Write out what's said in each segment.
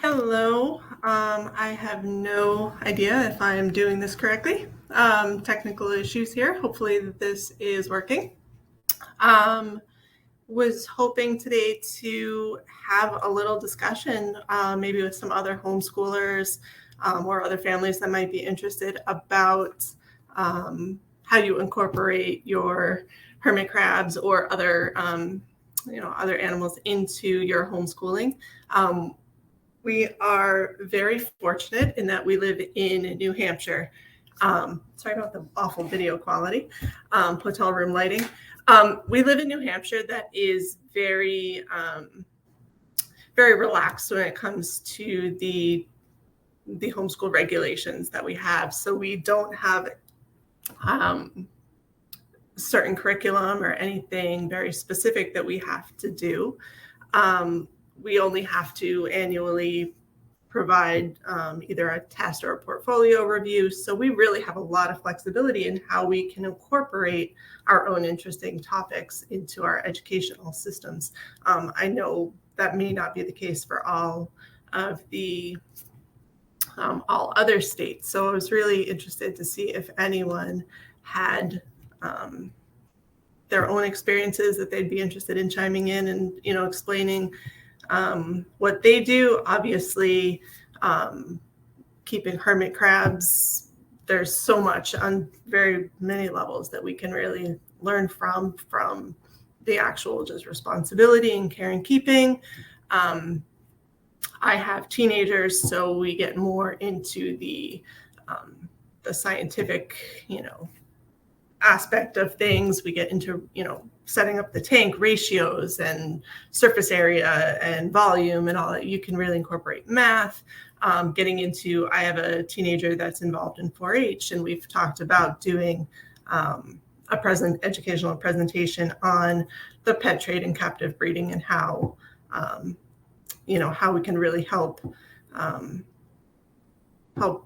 Hello. I have no idea if I am doing this correctly. Technical issues here. Hopefully this is working. Um, was hoping today to have a little discussion, maybe with some other homeschoolers or other families that might be interested about how you incorporate your hermit crabs or other, other animals into your homeschooling. We are very fortunate in that we live in New Hampshire. Sorry about the awful video quality, hotel room lighting. We live in New Hampshire that is very, very relaxed when it comes to the homeschool regulations that we have. So we don't have certain curriculum or anything very specific that we have to do. We only have to annually provide either a test or a portfolio review. So we really have a lot of flexibility in how we can incorporate our own interesting topics into our educational systems. I know that may not be the case for all of the all other states. So I was really interested to see if anyone had their own experiences that they'd be interested in chiming in and, explaining what they do. Obviously, keeping hermit crabs, there's so much on very many levels that we can really learn from the actual just responsibility and care and keeping. I have teenagers, so we get more into the scientific, aspect of things. We get into, setting up the tank ratios and surface area and volume and all that. You can really incorporate math. Getting into, I have a teenager that's involved in 4-H, and we've talked about doing a educational presentation on the pet trade and captive breeding and how, how we can really help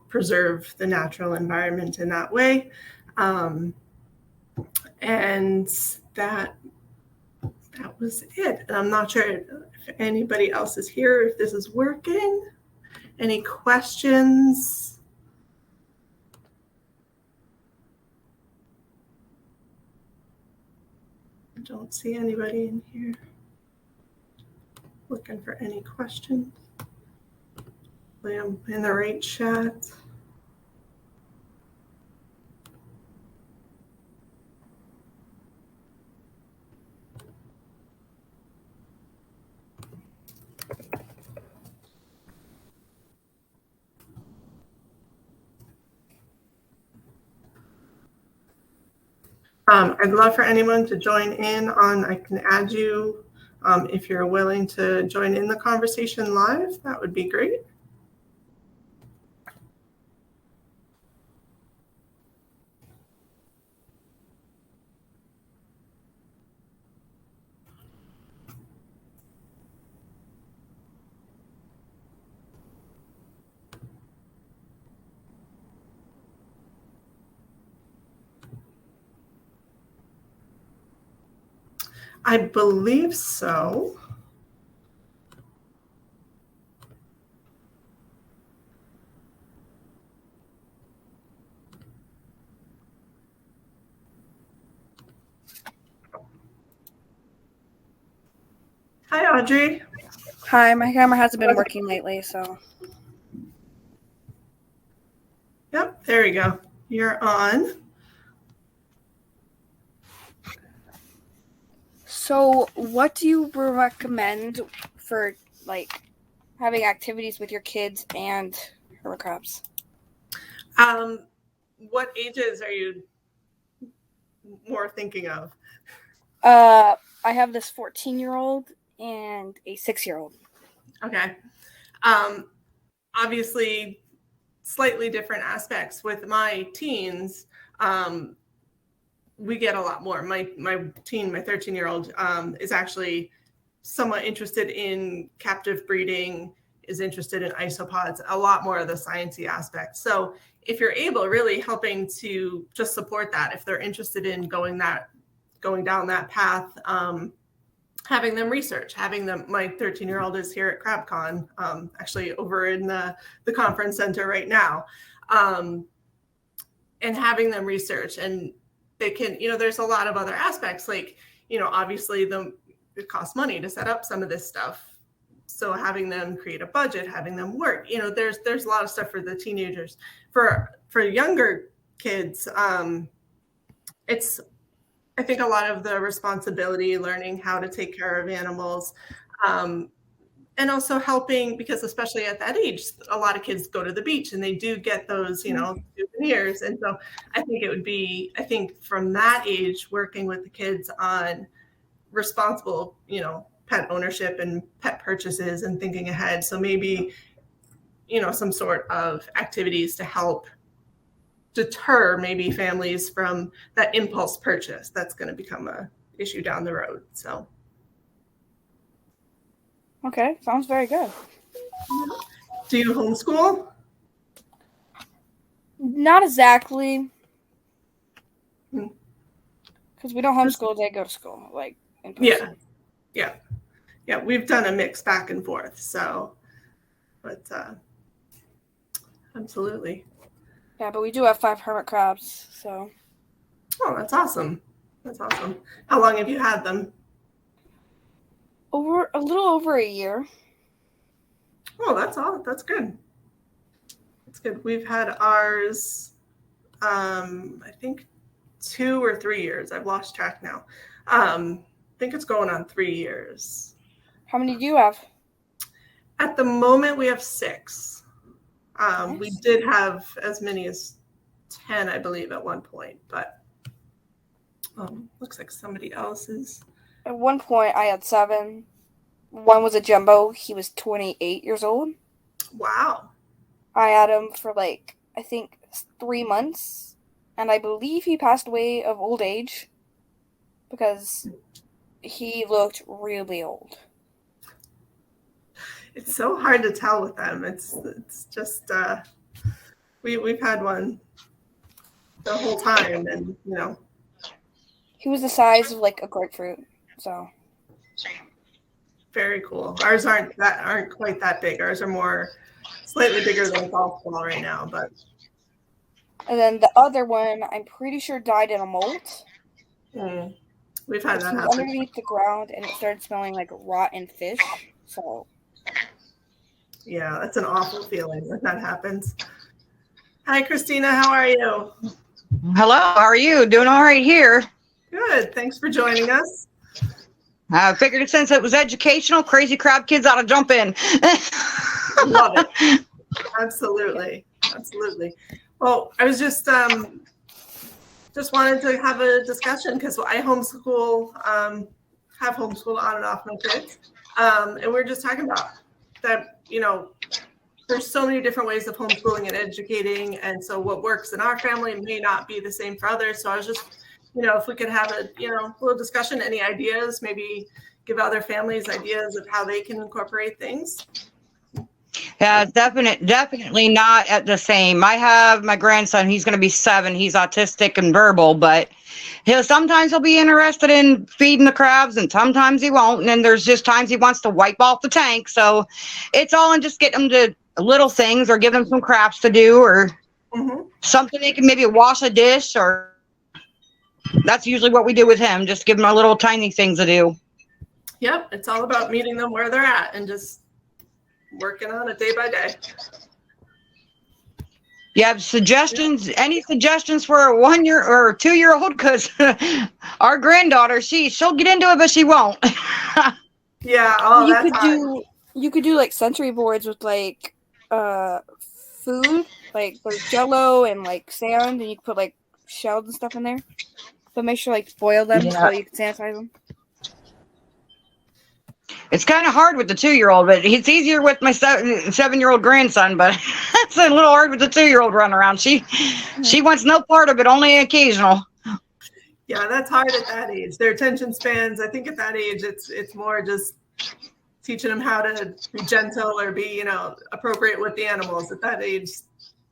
preserve the natural environment in that way. And that was it. And I'm not sure if anybody else is here, if this is working. Any questions? I don't see anybody in here. Looking for any questions. I'm in the right chat. I'd love for anyone to join in on, I can add you if you're willing to join in the conversation live, that would be great. I believe so. Hi, Audrey. Hi, my camera hasn't been working lately, so. Yep, there we go. You're on. So what do you recommend for, like, having activities with your kids and hermit crabs? What ages are you more thinking of? I have this 14-year-old and a 6-year-old. Okay. Obviously, slightly different aspects. With my teens, we get a lot more. My 13-year-old, is actually somewhat interested in captive breeding, is interested in isopods, a lot more of the sciencey aspect. So if you're able, really helping to just support that, if they're interested in going down that path, having them research, having them, my 13-year-old is here at CrabCon, actually over in the conference center right now, and having them research, and they can, there's a lot of other aspects, like, obviously it costs money to set up some of this stuff. So having them create a budget, having them work, there's a lot of stuff for the teenagers. For younger kids, it's, I think, a lot of the responsibility, learning how to take care of animals, and also helping, because especially at that age, a lot of kids go to the beach and they do get those, souvenirs. And so I think from that age, working with the kids on responsible, pet ownership and pet purchases and thinking ahead. So maybe, some sort of activities to help deter maybe families from that impulse purchase that's going to become a issue down the road. So. Okay, sounds very good. Do you homeschool? Not exactly. Because we don't homeschool, they go to school, like in person. Yeah. We've done a mix back and forth. So, but absolutely. Yeah, but we do have 5 hermit crabs, so. Oh, that's awesome. How long have you had them? A little over a year. Oh, that's good. That's good. We've had ours, I think 2 or 3 years. I've lost track now. I think it's going on 3 years. How many do you have? At the moment, we have 6. Nice. We did have as many as 10, I believe, at one point, but looks like somebody else's. At one point, I had 7. One was a jumbo. He was 28 years old. Wow. I had him for I think 3 months, and I believe he passed away of old age because he looked really old. It's so hard to tell with them. It's just we've had one the whole time, and he was the size of a grapefruit. So very cool. Ours aren't quite that big. Ours are more slightly bigger than a golf ball right now, but. And then the other one, I'm pretty sure died in a molt. We've had that happen. Underneath the ground, and it started smelling like rotten fish. So. Yeah, that's an awful feeling when that happens. Hi, Christina. How are you? Hello. How are you? Doing all right here. Good. Thanks for joining us. I figured since it was educational, crazy crab kids ought to jump in. Love it. Absolutely. Well, I was just wanted to have a discussion because I homeschool, have homeschooled on and off my kids. And we're just talking about that, there's so many different ways of homeschooling and educating. And so what works in our family may not be the same for others. So I was just, if we could have a, little discussion, any ideas, maybe give other families ideas of how they can incorporate things. Yeah, definitely not at the same. I have my grandson, he's going to be 7. He's autistic and verbal, but sometimes he'll be interested in feeding the crabs and sometimes he won't. And then there's just times he wants to wipe off the tank. So it's all in just getting them to little things or give them some crafts to do or something they can maybe wash a dish, or that's usually what we do with him. Just give him a little tiny things to do. Yep. It's all about meeting them where they're at and just working on it day by day. You have suggestions? Any suggestions for a 1-year or 2-year-old? Because our granddaughter, she'll get into it, but she won't. Yeah. Oh, you could do sensory boards with food, there's Jello and sand, and you can put shells and stuff in there. But make sure boil them so you can sanitize them. It's kind of hard with the 2-year-old, but it's easier with my 7-year-old grandson, but it's a little hard with the 2-year-old running around. She wants no part of it, only occasional. Yeah, that's hard at that age. Their attention spans, I think at that age, it's more just teaching them how to be gentle or be, appropriate with the animals at that age.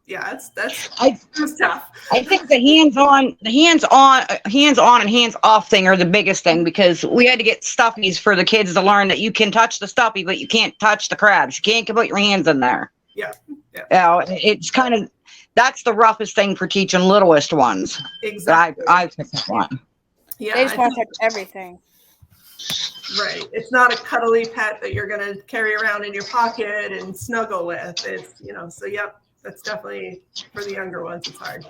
that's I tough. I think the hands on and hands off thing are the biggest thing, because we had to get stuffies for the kids to learn that you can touch the stuffy, but you can't touch the crabs. You can't put your hands in there. Yeah. It's kind of, that's the roughest thing for teaching littlest ones. Exactly. I picked up on. Yeah, They just want to touch everything. right. It's not a cuddly pet that you're going to carry around in your pocket and snuggle with. It's, so yep, that's definitely for the younger ones. It's hard.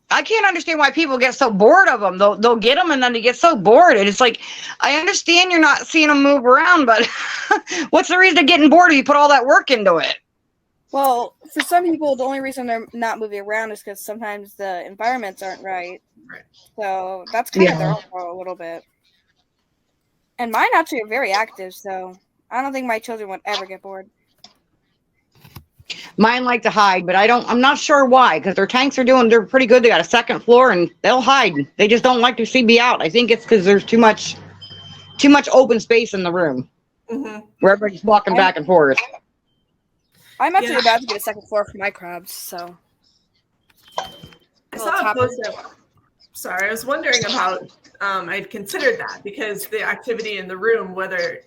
I can't understand why people get so bored of them. They'll get them and then they get so bored. And it's like, I understand you're not seeing them move around, but what's the reason of getting bored if you put all that work into it? Well, for some people, the only reason they're not moving around is because sometimes the environments aren't right. Right. So that's kind of their own fault a little bit. And mine actually are very active, so I don't think my children would ever get bored. Mine like to hide, but I'm not sure why, because they're pretty good. They got a second floor and they'll hide. They just don't like to see me out. I think it's because there's too much open space in the room where everybody's walking back and forth. I'm actually about to get a second floor for my crabs, so. I saw a post. Sorry, I was wondering about, I'd considered that because the activity in the room, whether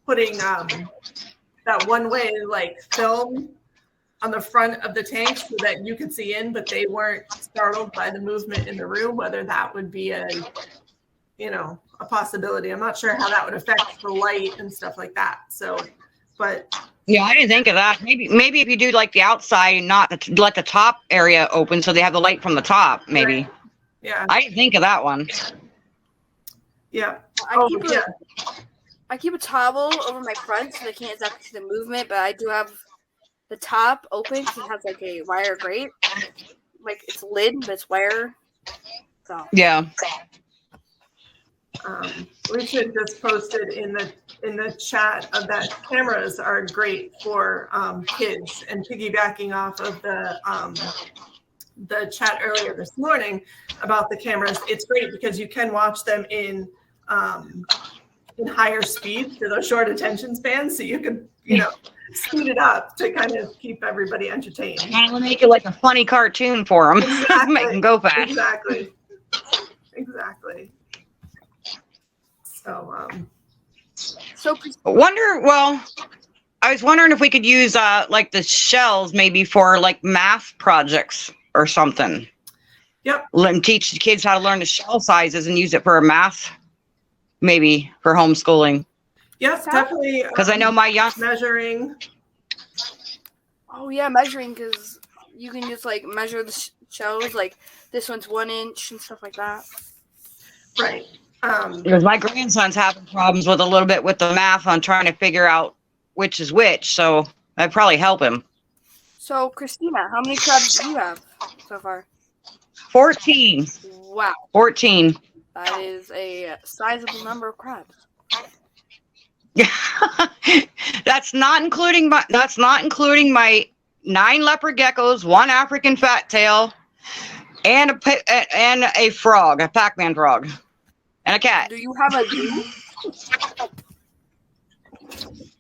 putting that one way like film on the front of the tank so that you could see in, but they weren't startled by the movement in the room, whether that would be a possibility. I'm not sure how that would affect the light and stuff like that. So, but yeah, I didn't think of that. Maybe if you do like the outside and not let the top area open so they have the light from the top, maybe. Right. Yeah. I didn't think of that one. Yeah. I keep a towel over my front so they can't exactly see the movement, but I do have the top open because it has like a wire grate. Like it's lid, but it's wire. So yeah. Lisa just posted in the chat of that cameras are great for kids, and piggybacking off of the chat earlier this morning about the cameras, it's great because you can watch them in higher speed for those short attention spans, so you can speed it up to kind of keep everybody entertained. Kind of make it like a funny cartoon for them. Exactly. Make them go fast. Exactly. So I was wondering if we could use like the shells maybe for like math projects or something. Yep. And teach the kids how to learn the shell sizes and use it for a math, maybe for homeschooling. Yes, definitely. Because I know my young measuring. Oh yeah, measuring, because you can just like measure the shells, like this one's 1 inch and stuff like that. Right. Because my grandson's having problems with the math on trying to figure out which is which, so I'd probably help him. So Christina, how many crabs do you have so far? 14. Wow. 14. That is a sizable number of crabs. That's not including my 9 leopard geckos, 1 African fat tail, and a frog, a Pac-Man frog, and a cat. Do you have a zoo?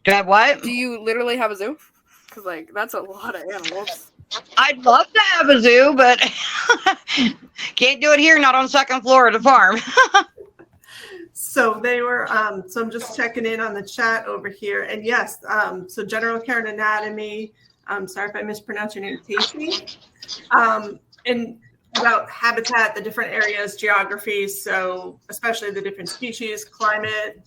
Do I have what? Do you literally have a zoo? Because like that's a lot of animals. I'd love to have a zoo, but can't do it here, not on the second floor of the farm. So they were, so I'm just checking in on the chat over here. And yes, so general care and anatomy, sorry if I mispronounced your name, Casey. And about habitat, the different areas, geography, so especially the different species, climate.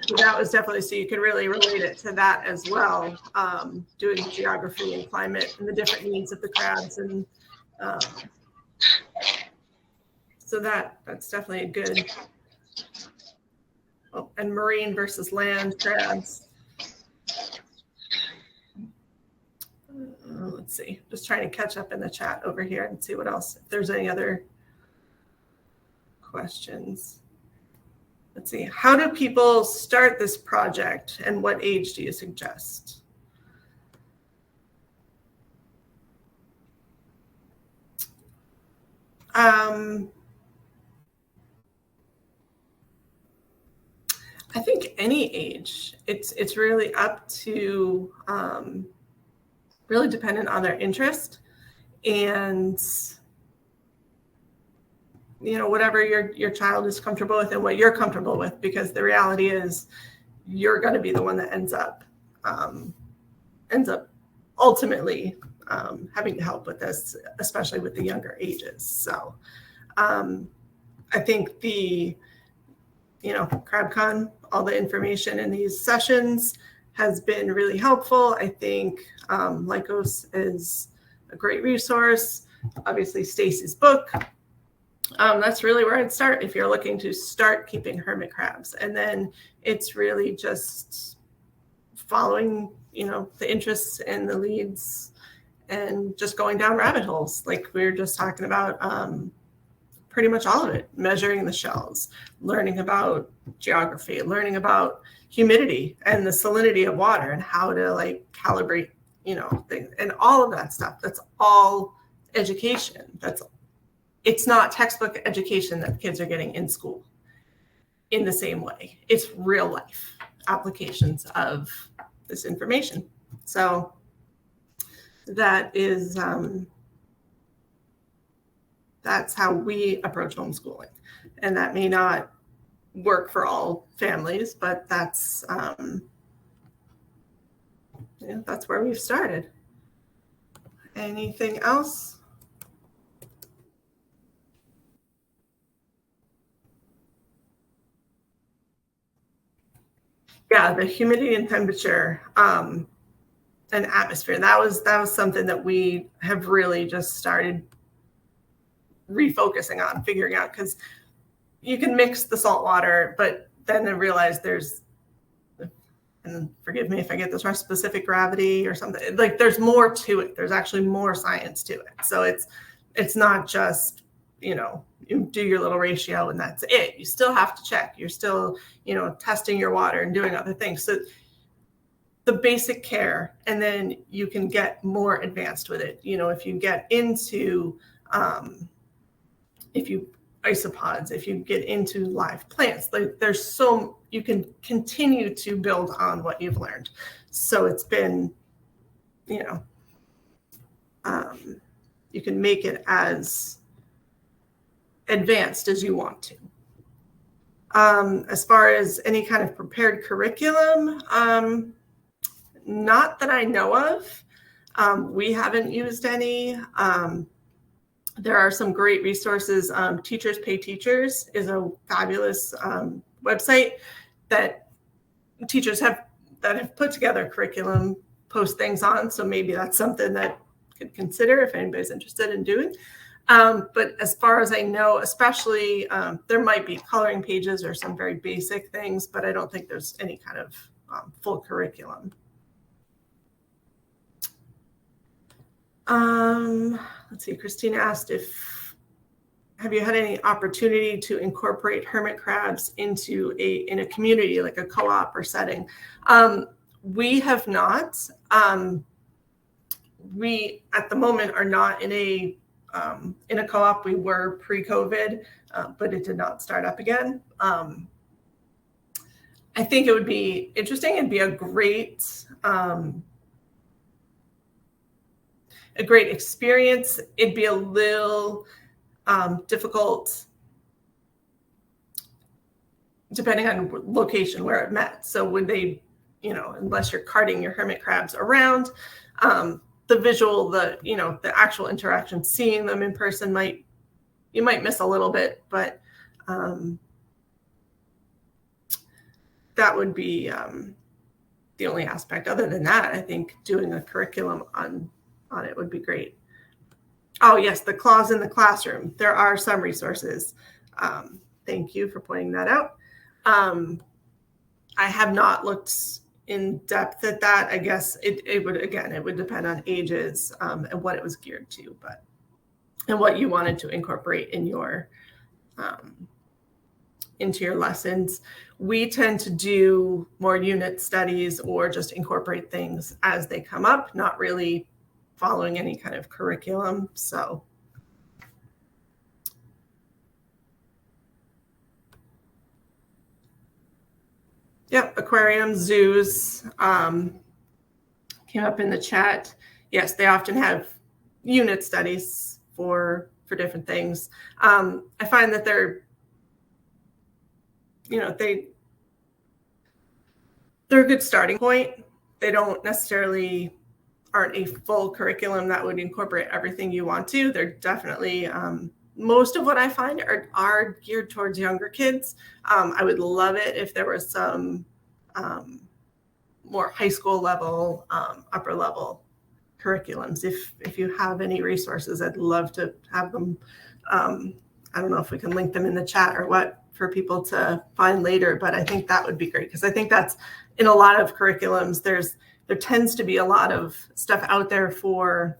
So that was definitely, so you could really relate it to that as well, doing geography and climate and the different needs of the crabs. And so that's definitely a good, and marine versus land crabs. Let's see, just trying to catch up in the chat over here and see what else, if there's any other questions. Let's see, how do people start this project and what age do you suggest? I think any age. It's really up to really dependent on their interest and, whatever your child is comfortable with and what you're comfortable with, because the reality is you're going to be the one that ends up ultimately having to help with this, especially with the younger ages. So I think the, CrabCon, all the information in these sessions has been really helpful. I think Lycos is a great resource. Obviously, Stacy's book. That's really where I'd start if you're looking to start keeping hermit crabs. And then it's really just following, the interests and the leads and just going down rabbit holes. Like we were just talking about pretty much all of it, measuring the shells, learning about geography, learning about humidity and the salinity of water and how to calibrate, things and all of that stuff. That's all education. It's not textbook education that kids are getting in school in the same way. It's real life applications of this information. So that is, that's how we approach homeschooling. And that may not work for all families, but that's where we've started. Anything else? Yeah, the humidity and temperature and atmosphere. That was something that we have really just started refocusing on, figuring out, because you can mix the salt water, but then I realized there's, and forgive me if I get this wrong, specific gravity or something. There's more to it. There's actually more science to it. So it's not just, you do your little ratio and that's it. You still have to check. You're still, testing your water and doing other things. So the basic care, and then you can get more advanced with it. If you get into, if you isopods, if you get into live plants, there's so you can continue to build on what you've learned. So it's been, you can make it as advanced as you want to. As far as any kind of prepared curriculum, not that I know of. We haven't used any. There are some great resources. Teachers Pay Teachers is a fabulous website that teachers have put together curriculum, post things on. So maybe that's something that could consider if anybody's interested in doing. But as far as I know, especially there might be coloring pages or some very basic things, but I don't think there's any kind of full curriculum. Let's see, Christina asked have you had any opportunity to incorporate hermit crabs into in a community, like a co-op or setting? We have not. We at the moment are not in a co-op. We were pre-COVID, but it did not start up again. I think it would be interesting. It'd be a great experience. It'd be a little difficult depending on location where it met. So would they, unless you're carting your hermit crabs around, the visual, the actual interaction, seeing them in person you might miss a little bit, but that would be the only aspect. Other than that, I think doing a curriculum on it would be great. Oh yes, the claws in the classroom. There are some resources. Thank you for pointing that out. I have not looked in depth at that. I guess it would depend on ages and what it was geared to, and what you wanted to incorporate in your into your lessons. We tend to do more unit studies or just incorporate things as they come up, not really following any kind of curriculum. So yep, aquariums, zoos came up in the chat. yes, they often have unit studies for different things. I find that they're a good starting point. They don't necessarily aren't a full curriculum that would incorporate everything you want to. They're definitely most of what I find are geared towards younger kids. I would love it if there was some more high school level, upper level curriculums. If you have any resources, I'd love to have them. I don't know if we can link them in the chat or what for people to find later, but I think that would be great, because I think that's in a lot of curriculums, there tends to be a lot of stuff out there for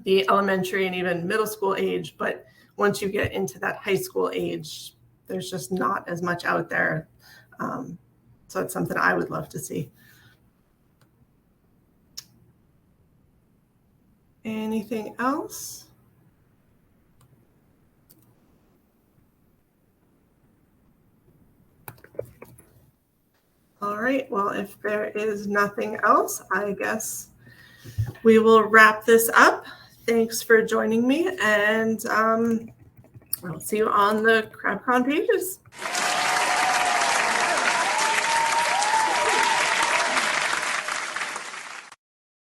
the elementary and even middle school age, but once you get into that high school age, there's just not as much out there. So it's something I would love to see. Anything else? All right, well, if there is nothing else, I guess we will wrap this up. Thanks for joining me, and I'll see you on the CrabCon pages.